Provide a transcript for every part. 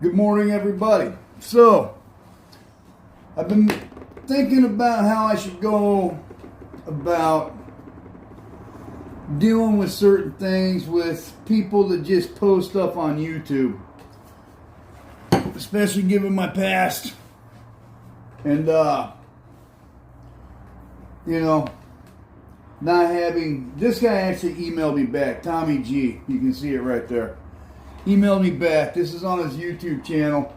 Good morning, everybody. So, I've been thinking about how I should go about dealing with certain things with people that just post stuff on YouTube. Especially given my past. And, not having... This guy actually emailed me back, Tommy G. You can see it right there. Emailed me back. This is on his YouTube channel.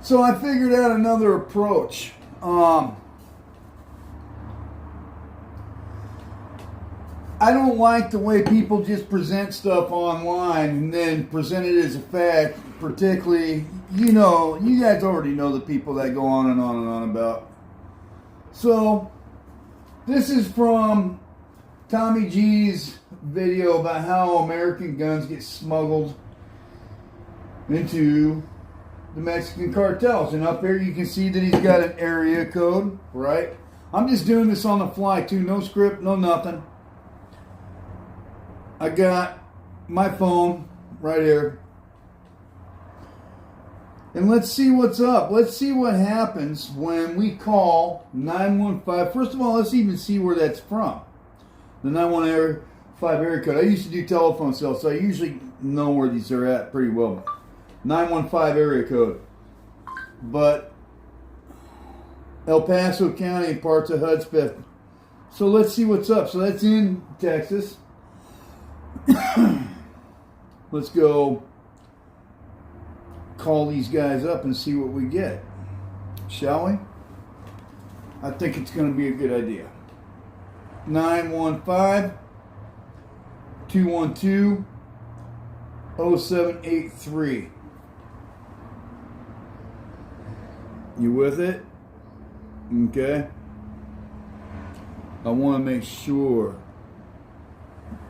So I figured out another approach. I don't like the way people just present stuff online and then present it as a fact. Particularly, you guys already know the people that go on and on and on about. So, this is from Tommy G's video about how American guns get smuggled into the Mexican cartels. And up here you can see that he's got an area code, right? I'm just doing this on the fly too. No script, no nothing. I got my phone right here. And let's see what's up. Let's see what happens when we call 915. First of all, let's even see where that's from. The 915 area code. I used to do telephone sales, so I usually know where these are at pretty well. 915 area code. But El Paso County and parts of Hudspeth. So let's see what's up. So that's in Texas. Let's go call these guys up and see what we get. Shall we? I think it's going to be a good idea. 915-212-0783. You with it? Okay. I want to make sure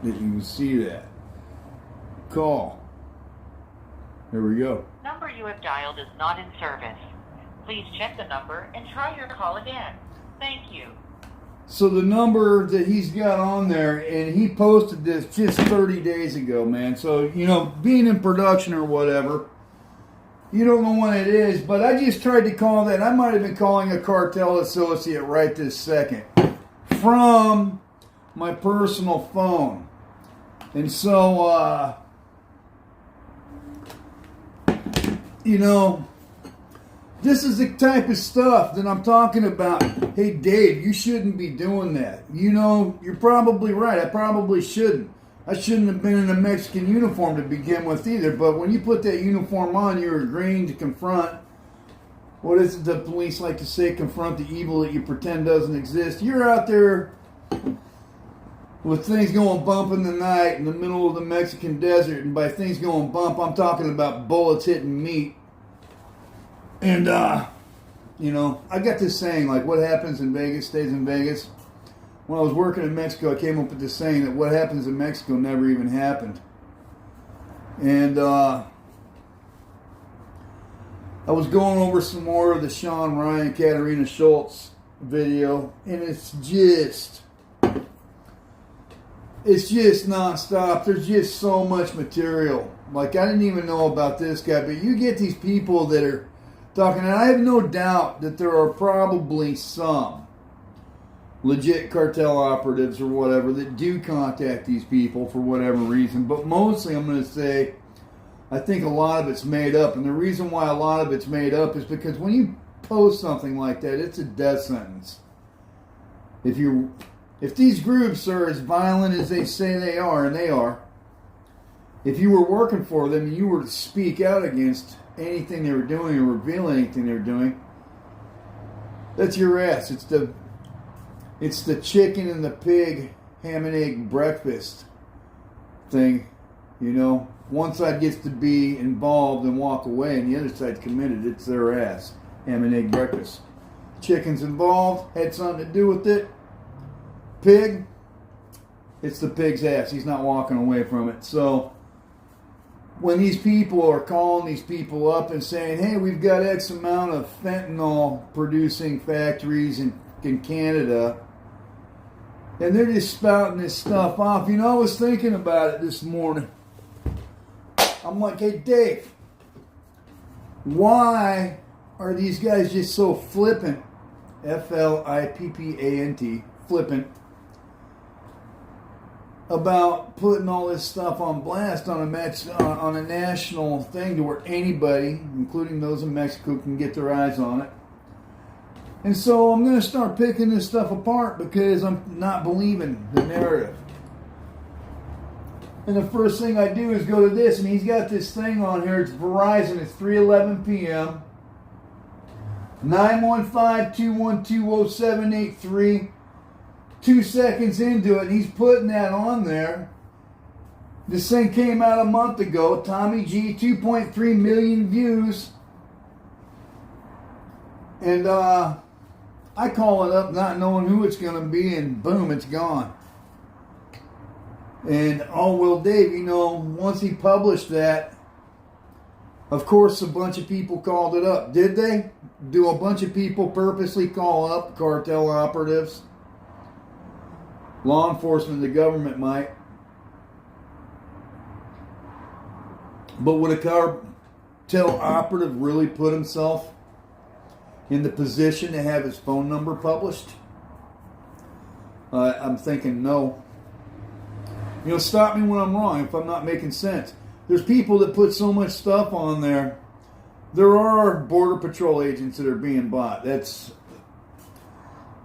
that you can see that. Call. Here we go. Number you have dialed is not in service. Please check the number and try your call again. Thank you. So the number that he's got on there, and he posted this just 30 days ago, man. So, being in production or whatever, you don't know when it is, but I just tried to call that. I might have been calling a cartel associate right this second from my personal phone. And so, this is the type of stuff that I'm talking about. Hey, Dave, you shouldn't be doing that. You're probably right. I probably shouldn't. I shouldn't have been in a Mexican uniform to begin with either. But when you put that uniform on, you're agreeing to confront, what is it the police like to say, confront the evil that you pretend doesn't exist. You're out there with things going bump in the night in the middle of the Mexican desert. And by things going bump, I'm talking about bullets hitting meat. And, I got this saying, like, what happens in Vegas stays in Vegas. When I was working in Mexico, I came up with this saying that what happens in Mexico never even happened. And, I was going over some more of the Sean Ryan, Katarina Schultz video, and it's just nonstop. There's just so much material. Like, I didn't even know about this guy, but you get these people that are talking, and I have no doubt that there are probably some legit cartel operatives or whatever that do contact these people for whatever reason. But mostly, I'm going to say, I think a lot of it's made up. And the reason why a lot of it's made up is because when you post something like that, it's a death sentence. If these groups are as violent as they say they are, and they are, if you were working for them and you were to speak out against anything they were doing or reveal anything they were doing, that's your ass. It's the chicken and the pig ham and egg breakfast thing. One side gets to be involved and walk away, and the other side's committed. It's their ass. Ham and egg breakfast. Chicken's involved, had something to do with it. Pig, it's the pig's ass. He's not walking away from it. So when these people are calling these people up and saying, hey, we've got X amount of fentanyl producing factories in Canada, and they're just spouting this stuff off. I was thinking about it this morning. I'm like, hey, Dave, why are these guys just so flippant, F-L-I-P-P-A-N-T, flippant, about putting all this stuff on blast on a national thing to where anybody, including those in Mexico, can get their eyes on it. And so I'm going to start picking this stuff apart because I'm not believing the narrative. And the first thing I do is go to this, and he's got this thing on here. It's Verizon. It's 3:11 p.m. 915-212-0783. 2 seconds into it, and he's putting that on there. This thing came out a month ago. Tommy G, 2.3 million views. And I call it up not knowing who it's going to be, and boom, it's gone. And, oh, well, Dave, you know, once he published that, of course, a bunch of people called it up. Did they? Do a bunch of people purposely call up cartel operatives? Law enforcement, the government might. But would a cartel operative really put himself in the position to have his phone number published? I'm thinking no. You know, stop me when I'm wrong if I'm not making sense. There's people that put so much stuff on there. There are Border Patrol agents that are being bought. That's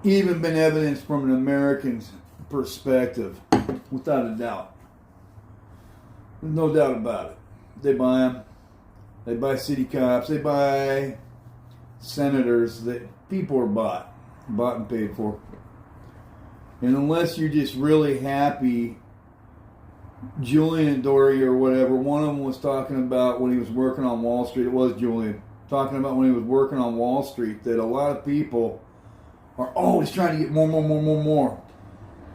even been evidenced from an American's perspective, without a doubt. There's no doubt about it. They buy them. They buy city cops. They buy senators. That people are bought and paid for. And unless you're just really happy, Julian and Dory or whatever, one of them was talking about when he was working on Wall Street. It was Julian talking about when he was working on Wall Street that a lot of people are always trying to get more.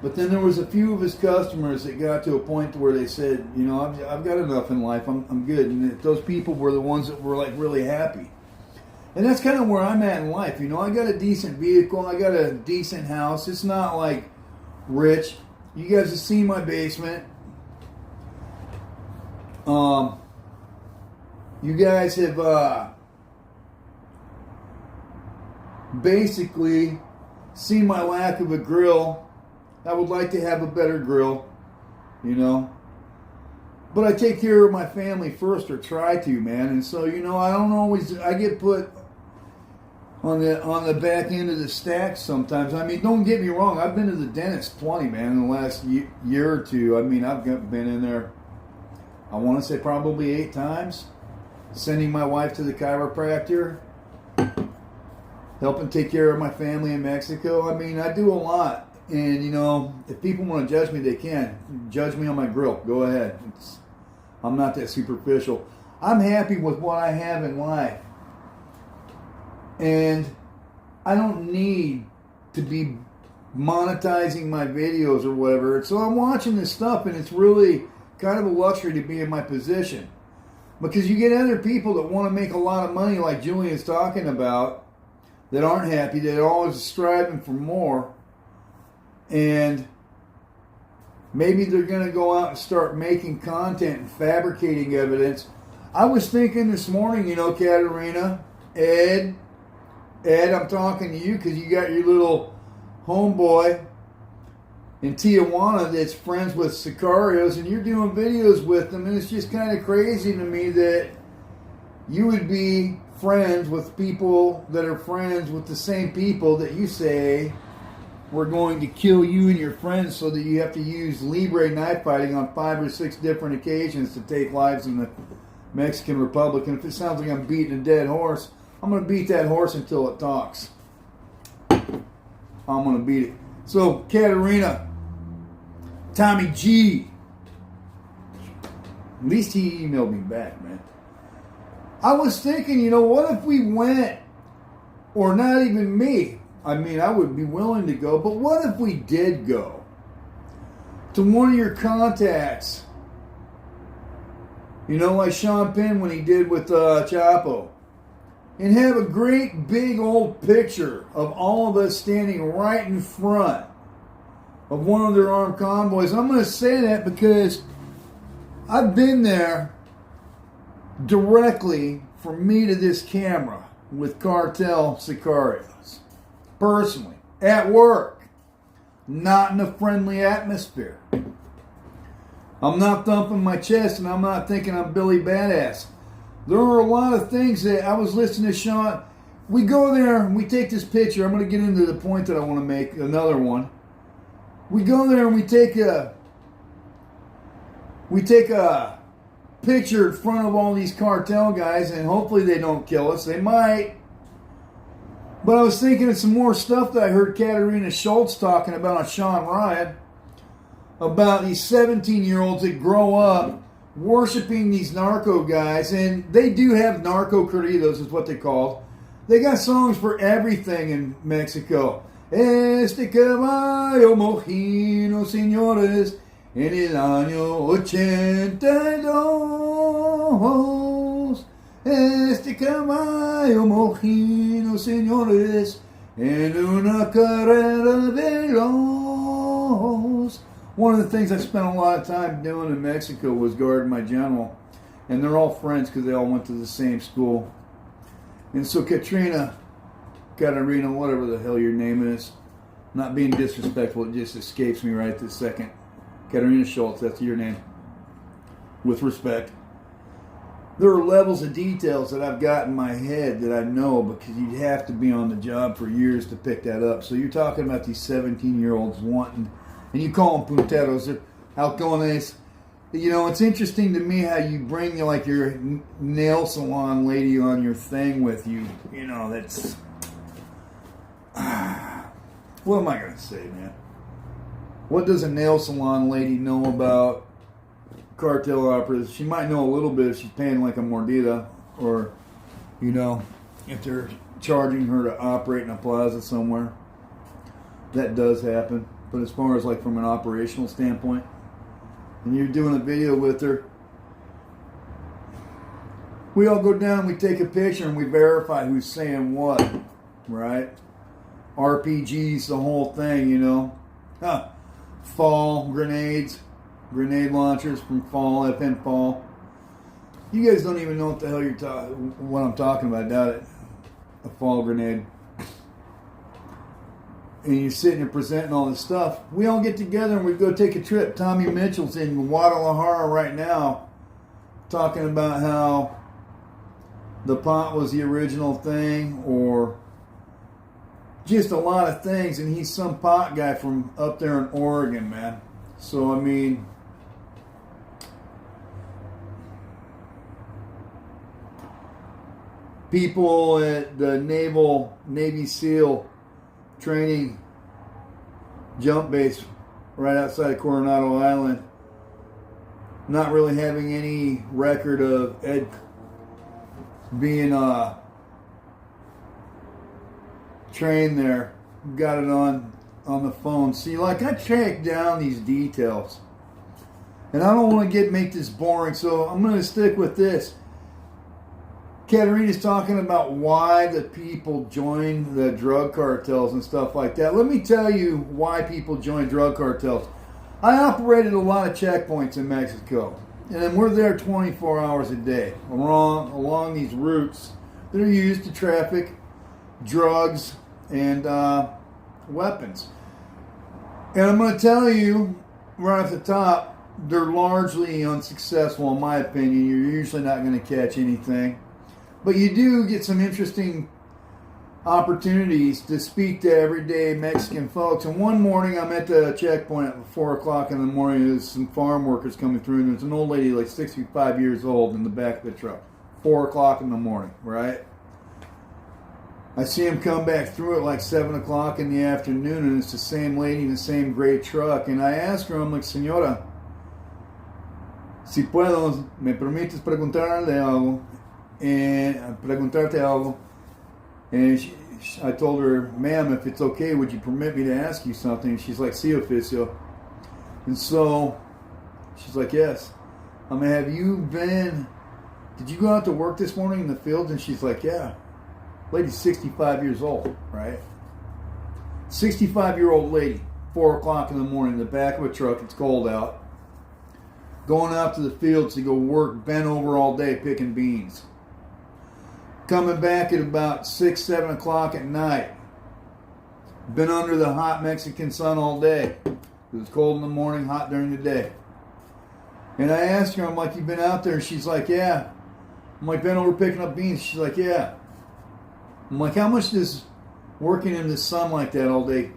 But then there was a few of his customers that got to a point to where they said, you know, I've got enough in life. I'm good. And those people were the ones that were like really happy. And that's kind of where I'm at in life. You know, I got a decent vehicle. I got a decent house. It's not like rich. You guys have seen my basement. You guys have basically seen my lack of a grill. I would like to have a better grill, you know. But I take care of my family first, or try to, man. And so, you know, I don't always, I get put on the back end of the stack sometimes. I mean, don't get me wrong. I've been to the dentist plenty, man, in the last year or two. I mean, I've been in there, I want to say probably 8 times. Sending my wife to the chiropractor. Helping take care of my family in Mexico. I mean, I do a lot. And, you know, if people want to judge me, they can. Judge me on my grill. Go ahead. I'm not that superficial. I'm happy with what I have in life. And I don't need to be monetizing my videos or whatever. So I'm watching this stuff, and it's really kind of a luxury to be in my position. Because you get other people that want to make a lot of money, like Julian's talking about, that aren't happy, that are always striving for more. And maybe they're going to go out and start making content and fabricating evidence. I was thinking this morning, you know, Katerina, Ed, I'm talking to you because you got your little homeboy in Tijuana that's friends with Sicarios, and you're doing videos with them, and it's just kind of crazy to me that you would be friends with people that are friends with the same people that you say we're going to kill you and your friends, so that you have to use Libre knife fighting on 5 or 6 different occasions to take lives in the Mexican Republic. And if it sounds like I'm beating a dead horse, I'm going to beat that horse until it talks. I'm going to beat it. So, Katerina, Tommy G, at least he emailed me back, man. I was thinking, you know, what if we went, or not even me, I mean, I would be willing to go, but what if we did go to one of your contacts? You know, like Sean Penn when he did with Chapo. And have a great big old picture of all of us standing right in front of one of their armed convoys. I'm going to say that because I've been there directly from me to this camera with Cartel sicarios. Personally. At work. Not in a friendly atmosphere. I'm not thumping my chest and I'm not thinking I'm Billy Badass. There are a lot of things that I was listening to Sean. We go there and we take this picture. I'm going to get into the point that I want to make, another one. We go there and we take a picture in front of all these cartel guys, and hopefully they don't kill us. They might. But I was thinking of some more stuff that I heard Katerina Schultz talking about on Sean Ryan, about these 17-year-olds that grow up worshiping these narco guys, and they do have narco corridos, is what they call. They got songs for everything in Mexico. Este caballo mojino, señores, en el año 82. Este caballo mojino, señores, en una carrera veloz. One of the things I spent a lot of time doing in Mexico was guarding my general. And they're all friends because they all went to the same school. And so Katerina, whatever the hell your name is, not being disrespectful, it just escapes me right this second. Katerina Schultz, that's your name. With respect. There are levels of details that I've got in my head that I know, because you'd have to be on the job for years to pick that up. So you're talking about these 17-year-olds wanting, and you call them punteros, they're halcones. You know, it's interesting to me how you bring like your nail salon lady on your thing with you. You know, that's... what am I going to say, man? What does a nail salon lady know about cartel operas? She might know a little bit if she's paying like a mordida, or, you know, if they're charging her to operate in a plaza somewhere. That does happen. But as far as like from an operational standpoint, and you're doing a video with her, we all go down, we take a picture, and we verify who's saying what, right? RPGs, the whole thing, you know. Fall grenades, grenade launchers from Fall, FN Fall. You guys don't even know what the hell what I'm talking about, doubt it? A Fall grenade. And you're sitting and presenting all this stuff. We all get together and we go take a trip. Tommy Mitchell's in Guadalajara right now, talking about how the pot was the original thing, or just a lot of things. And he's some pot guy from up there in Oregon, man. So, I mean, people at the Navy SEAL training jump base right outside of Coronado Island, not really having any record of Ed being trained there. Got it on the phone. See, like, I track down these details, and I don't want to make this boring, so I'm going to stick with this. Katerina's talking about why the people join the drug cartels and stuff like that. Let me tell you why people join drug cartels. I operated a lot of checkpoints in Mexico, and we're there 24 hours a day along these routes that are used to traffic drugs and weapons. And I'm going to tell you right off the top, they're largely unsuccessful in my opinion. You're usually not going to catch anything. But you do get some interesting opportunities to speak to everyday Mexican folks. And one morning I'm at the checkpoint at 4 o'clock in the morning. There's some farm workers coming through, and there's an old lady like 65 years old in the back of the truck. 4 o'clock in the morning, right? I see him come back through at like 7 o'clock in the afternoon, and it's the same lady in the same gray truck. And I ask her, I'm like, Señora, si puedo, me permites preguntarle algo? And preguntarte algo. And I told her, ma'am, if it's okay, would you permit me to ask you something? And she's like, sí, oficio. And so she's like, yes. I'm like, did you go out to work this morning in the field? And she's like, yeah. Lady's 65 years old, right? 65-year-old lady, 4 o'clock in the morning, in the back of a truck. It's cold out. going out to the fields to go work, bent over all day picking beans. Coming back at about 6, 7 o'clock at night. Been under the hot Mexican sun all day. It was cold in the morning, hot during the day. And I asked her, I'm like, you been out there? And she's like, yeah. I'm like, been over picking up beans? She's like, yeah. I'm like, how much does working in the sun like that all day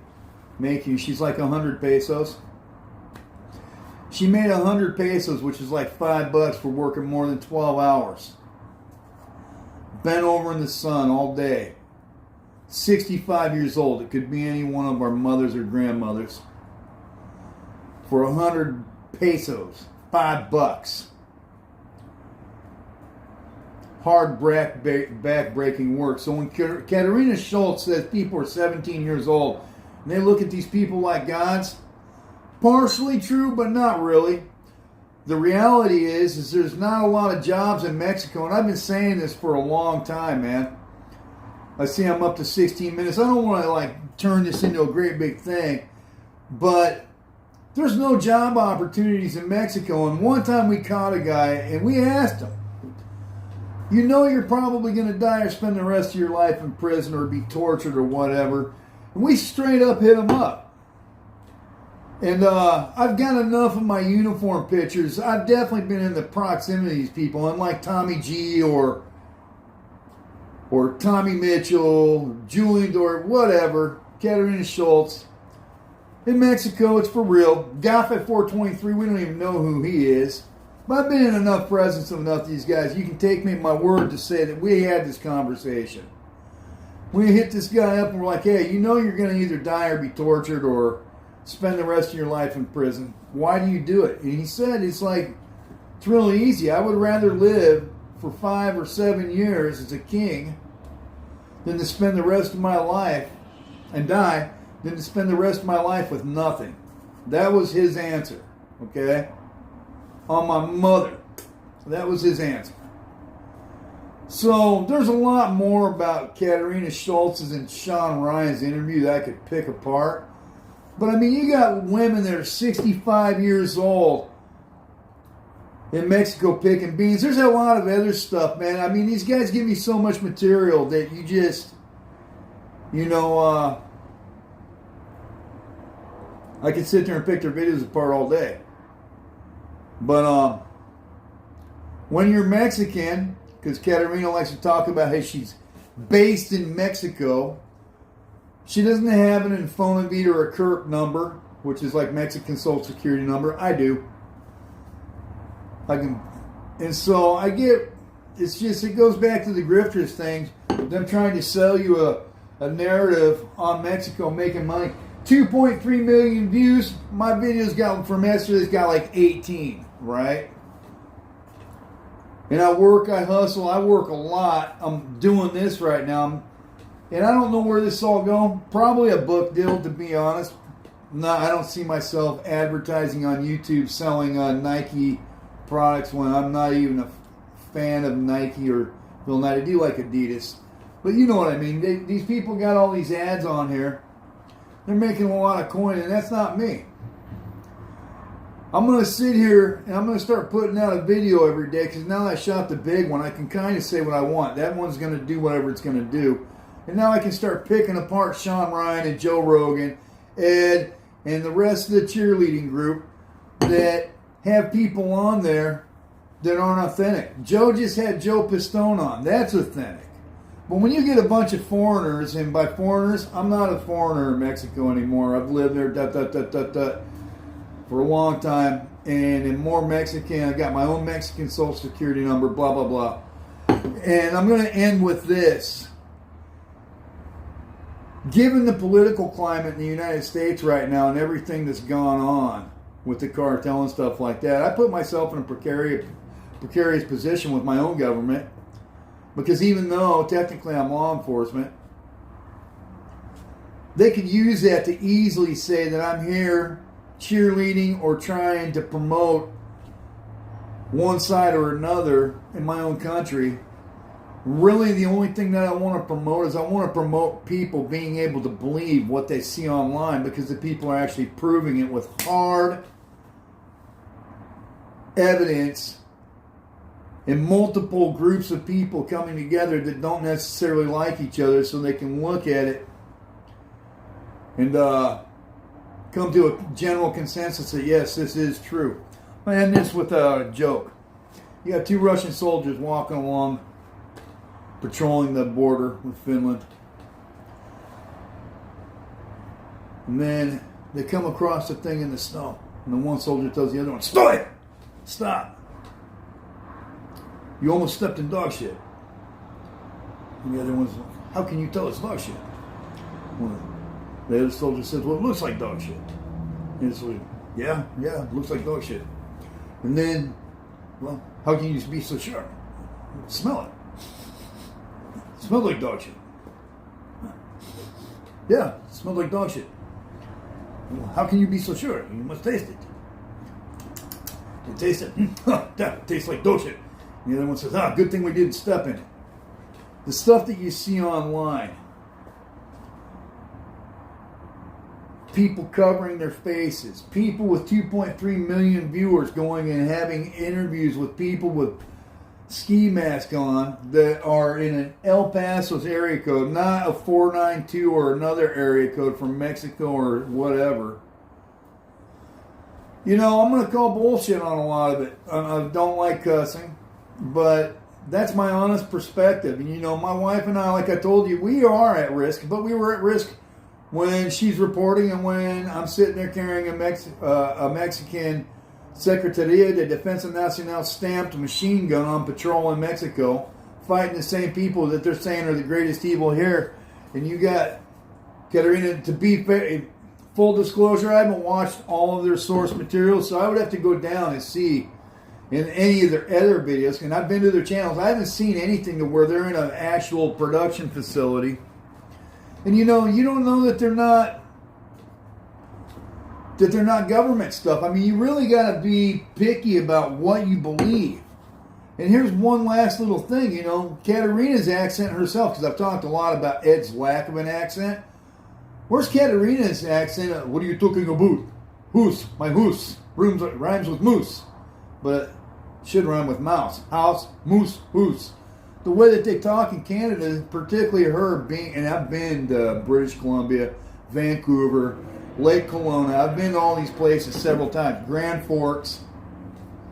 make you? She's like, 100 pesos. She made 100 pesos, which is like $5 for working more than 12 hours. Bent over in the sun all day. 65 years old. It could be any one of our mothers or grandmothers. For 100 pesos. $5. Hard back-breaking work. So when Katerina Schultz says people are 17 years old and they look at these people like gods, partially true, but not really. The reality is there's not a lot of jobs in Mexico, and I've been saying this for a long time, man. I see I'm up to 16 minutes. I don't want to turn this into a great big thing, but there's no job opportunities in Mexico. And one time we caught a guy and we asked him, you know you're probably going to die or spend the rest of your life in prison or be tortured or whatever. And we straight up hit him up. And I've got enough of my uniform pictures. I've definitely been in the proximity of these people, unlike Tommy G or Tommy Mitchell, Julian Dort, whatever, Katerina Schultz. In Mexico, it's for real. Gafe 423, we don't even know who he is. But I've been in enough presence of enough of these guys. You can take me at my word to say that we had this conversation. We hit this guy up and we're like, hey, you know you're going to either die or be tortured or spend the rest of your life in prison. Why do you do it? And he said, it's really easy. I would rather live for 5 or 7 years as a king than to spend the rest of my life and die than to spend the rest of my life with nothing. That was his answer, okay? On my mother. That was his answer. So there's a lot more about Katerina Schultz's and Sean Ryan's interview that I could pick apart. But I mean, you got women that are 65 years old in Mexico picking beans. There's a lot of other stuff, man. I mean, these guys give me so much material that you just, I could sit there and pick their videos apart all day. But when you're Mexican, because Katerina likes to talk about how she's based in Mexico, she doesn't have an Infonavit or a CURP number, which is like Mexican Social Security number. I do. And so I get, it goes back to the grifters thing. Them trying to sell you a narrative on Mexico making money. 2.3 million views. My videos from yesterday's got like 18, right? And I hustle, I work a lot. I'm doing this right now. And I don't know where this is all going. Probably a book deal, to be honest. No, I don't see myself advertising on YouTube selling Nike products when I'm not even a fan of Nike or Phil Knight. I do like Adidas. But you know what I mean. These people got all these ads on here. They're making a lot of coin, and that's not me. I'm going to sit here, and I'm going to start putting out a video every day, because now that I shot the big one, I can kind of say what I want. That one's going to do whatever it's going to do. And now I can start picking apart Sean Ryan and Joe Rogan, Ed, and the rest of the cheerleading group that have people on there that aren't authentic. Joe just had Joe Pistone on. That's authentic. But when you get a bunch of foreigners, and by foreigners, I'm not a foreigner in Mexico anymore. I've lived there for a long time, and am more Mexican. I got my own Mexican Social Security number, blah, blah, blah. And I'm going to end with this. Given the political climate in the United States right now and everything that's gone on with the cartel and stuff like that, I put myself in a precarious position with my own government, because even though technically I'm law enforcement, they could use that to easily say that I'm here cheerleading or trying to promote one side or another in my own country. Really, the only thing that I want to promote is I want to promote people being able to believe what they see online, because the people are actually proving it with hard evidence and multiple groups of people coming together that don't necessarily like each other, so they can look at it and come to a general consensus that yes, this is true. I end this with a joke. You got 2 Russian soldiers walking along, patrolling the border with Finland. And then they come across a thing in the snow. And the one soldier tells the other one, "Stop! Stop! You almost stepped in dog shit." And the other one's like, "How can you tell it's dog shit?" Well, the other soldier says, "Well, it looks like dog shit." And it's like, yeah, it looks like dog shit. And then, well, how can you be so sure? Smell it. It smells like dog shit. Yeah, it smells like dog shit. Well, how can you be so sure? You must taste it. You taste it. That tastes like dog shit. And the other one says, good thing we didn't step in it. The stuff that you see online, people covering their faces, people with 2.3 million viewers going and having interviews with people with ski masks on that are in an El Paso's area code, not a 492 or another area code from Mexico or whatever. You know, I'm going to call bullshit on a lot of it. I don't like cussing, but that's my honest perspective. And you know, my wife and I, like I told you, we are at risk, but we were at risk when she's reporting and when I'm sitting there carrying a Mexican Secretaría de Defensa Nacional stamped machine gun on patrol in Mexico, fighting the same people that they're saying are the greatest evil here. And you got, Katerina, to be fair, full disclosure, I haven't watched all of their source material, so I would have to go down and see in any of their other videos. And I've been to their channels. I haven't seen anything to where they're in an actual production facility. And you know, you don't know that they're not government stuff. I mean, you really got to be picky about what you believe. And here's one last little thing, you know, Katerina's accent herself, because I've talked a lot about Ed's lack of an accent. Where's Katerina's accent? What are you talking about? Hoose, my hoose. Rhymes with moose. But it should rhyme with mouse. House, moose, hoose. The way that they talk in Canada, particularly her being, and I've been to British Columbia, Vancouver, Lake Kelowna. I've been to all these places several times. Grand Forks.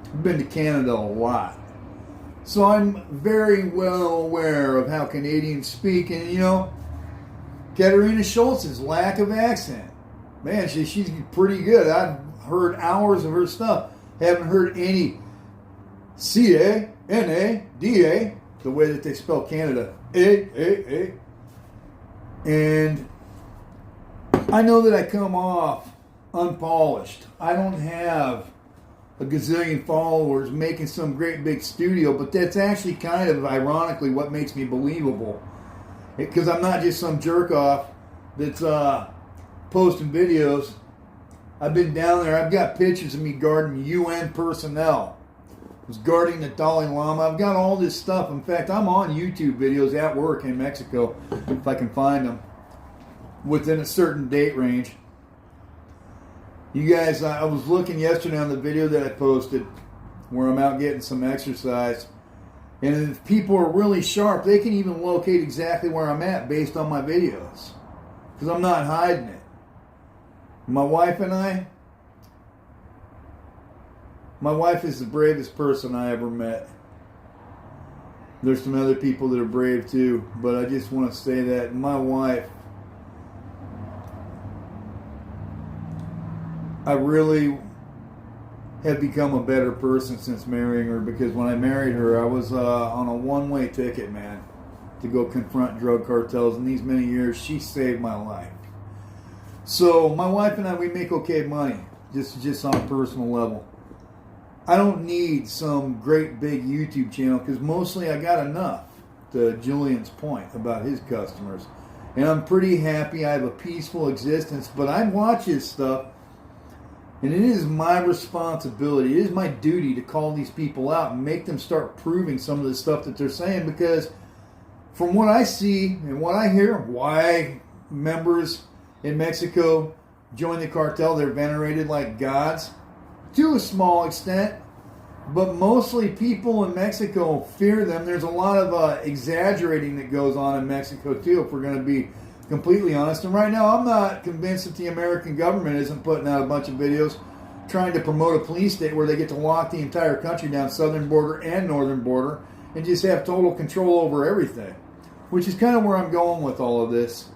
I've been to Canada a lot. So I'm very well aware of how Canadians speak. And, you know, Katerina Schultz's lack of accent. Man, she's pretty good. I've heard hours of her stuff. Haven't heard any C-A-N-A-D-A, the way that they spell Canada. A. And I know that I come off unpolished. I don't have a gazillion followers making some great big studio, but that's actually kind of ironically what makes me believable. Because I'm not just some jerk off that's posting videos. I've been down there. I've got pictures of me guarding UN personnel. I was guarding the Dalai Lama. I've got all this stuff. In fact, I'm on YouTube videos at work in Mexico, if I can find them, within a certain date range. You guys, I was looking yesterday on the video that I posted where I'm out getting some exercise. And if people are really sharp, they can even locate exactly where I'm at based on my videos. Because I'm not hiding it. My wife and I, my wife is the bravest person I ever met. There's some other people that are brave too, but I just want to say that my wife, I really have become a better person since marrying her, because when I married her, I was on a one-way ticket, man, to go confront drug cartels. In these many years, she saved my life. So my wife and I, we make okay money, just on a personal level. I don't need some great big YouTube channel, because mostly I got enough, to Julian's point about his customers. And I'm pretty happy. I have a peaceful existence, but I watch his stuff. And it is my responsibility, it is my duty to call these people out and make them start proving some of the stuff that they're saying, because from what I see and what I hear, why members in Mexico join the cartel, they're venerated like gods, to a small extent. but mostly people in Mexico fear them. There's a lot of exaggerating that goes on in Mexico too, if we're going to be completely honest. And right now, I'm not convinced that the American government isn't putting out a bunch of videos trying to promote a police state where they get to lock the entire country down, southern border and northern border, and just have total control over everything, which is kind of where I'm going with all of this.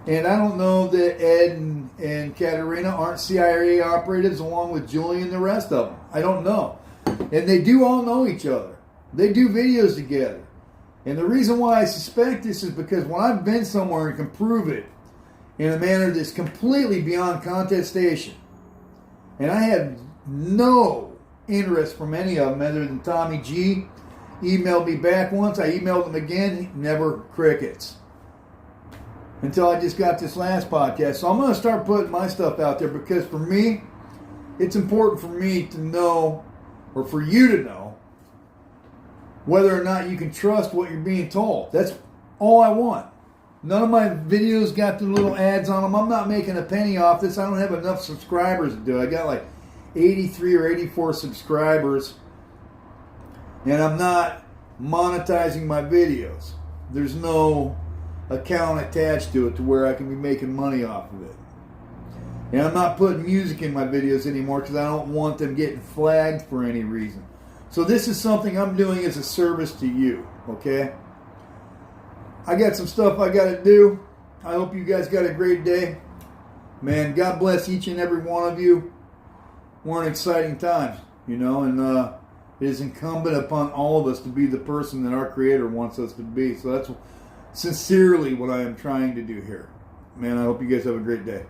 And I don't know that Ed and Katerina aren't CIA operatives along with Julie and the rest of them. I don't know. And they do all know each other. They do videos together. And the reason why I suspect this is because when I've been somewhere and can prove it in a manner that's completely beyond contestation, and I have no interest from any of them other than Tommy G. Emailed me back once. I emailed him again. Never crickets. Until I just got this last podcast. So I'm going to start putting my stuff out there because for me, it's important for me to know, or for you to know, whether or not you can trust what you're being told. That's all I want. None of my videos got the little ads on them. I'm not making a penny off this. I don't have enough subscribers to do it. I got like 83 or 84 subscribers. And I'm not monetizing my videos. There's no account attached to it to where I can be making money off of it. And I'm not putting music in my videos anymore because I don't want them getting flagged for any reason. So this is something I'm doing as a service to you, okay? I got some stuff I got to do. I hope you guys got a great day. Man, God bless each and every one of you. We're in exciting times, you know, and it is incumbent upon all of us to be the person that our Creator wants us to be. So that's sincerely what I am trying to do here. Man, I hope you guys have a great day.